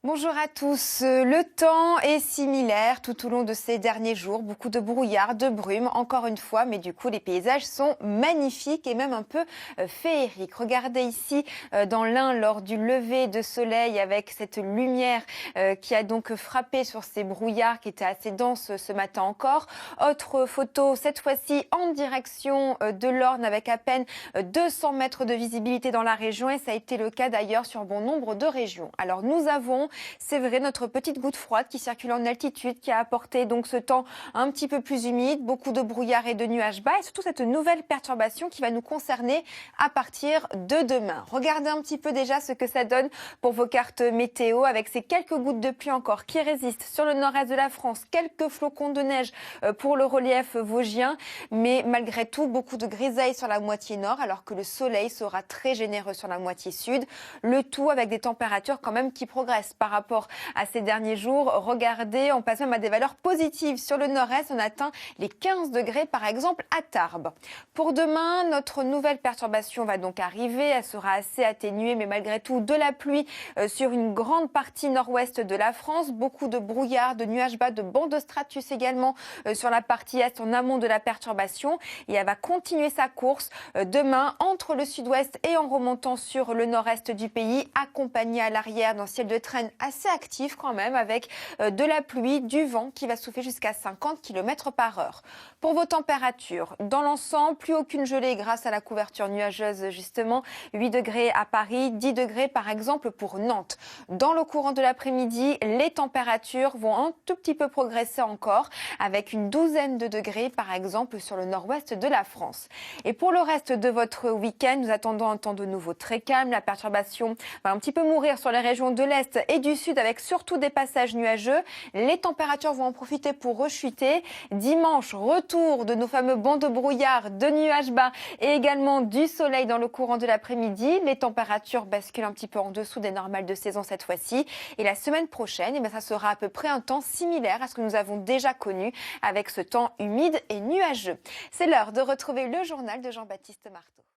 Bonjour à tous. Le temps est similaire tout au long de ces derniers jours. Beaucoup de brouillard, de brume, encore une fois, mais du coup, les paysages sont magnifiques et même un peu féeriques. Regardez ici dans l'Ain lors du lever de soleil avec cette lumière qui a donc frappé sur ces brouillards qui étaient assez denses ce matin encore. Autre photo, cette fois-ci en direction de l'Orne avec à peine 200 mètres de visibilité dans la région et ça a été le cas d'ailleurs sur bon nombre de régions. Alors nous avons, c'est vrai, notre petite goutte froide qui circule en altitude, qui a apporté donc ce temps un petit peu plus humide, beaucoup de brouillard et de nuages bas et surtout cette nouvelle perturbation qui va nous concerner à partir de demain. Regardez un petit peu déjà ce que ça donne pour vos cartes météo avec ces quelques gouttes de pluie encore qui résistent sur le nord-est de la France, quelques flocons de neige pour le relief vosgien, mais malgré tout beaucoup de grisailles sur la moitié nord alors que le soleil sera très généreux sur la moitié sud, le tout avec des températures quand même qui progressent par rapport à ces derniers jours. Regardez, on passe même à des valeurs positives. Sur le nord-est, on atteint les 15 degrés par exemple à Tarbes. Pour demain, notre nouvelle perturbation va donc arriver. Elle sera assez atténuée, mais malgré tout de la pluie sur une grande partie nord-ouest de la France. Beaucoup de brouillard, de nuages bas, de bancs de stratus également sur la partie est en amont de la perturbation. Et elle va continuer sa course demain entre le sud-ouest et en remontant sur le nord-est du pays, accompagnée à l'arrière d'un ciel de traîne assez actif quand même avec de la pluie, du vent qui va souffler jusqu'à 50 km par heure. Pour vos températures, dans l'ensemble, plus aucune gelée grâce à la couverture nuageuse justement. 8 degrés à Paris, 10 degrés par exemple pour Nantes. Dans le courant de l'après-midi, les températures vont un tout petit peu progresser encore avec une douzaine de degrés par exemple sur le nord-ouest de la France. Et pour le reste de votre week-end, nous attendons un temps de nouveau très calme. La perturbation va un petit peu mourir sur les régions de l'Est et du Sud avec surtout des passages nuageux. Les températures vont en profiter pour rechuter. Dimanche, retour de nos fameux bancs de brouillard, de nuages bas et également du soleil dans le courant de l'après-midi. Les températures basculent un petit peu en dessous des normales de saison cette fois-ci. Et la semaine prochaine, ça sera à peu près un temps similaire à ce que nous avons déjà connu avec ce temps humide et nuageux. C'est l'heure de retrouver le journal de Jean-Baptiste Marteau.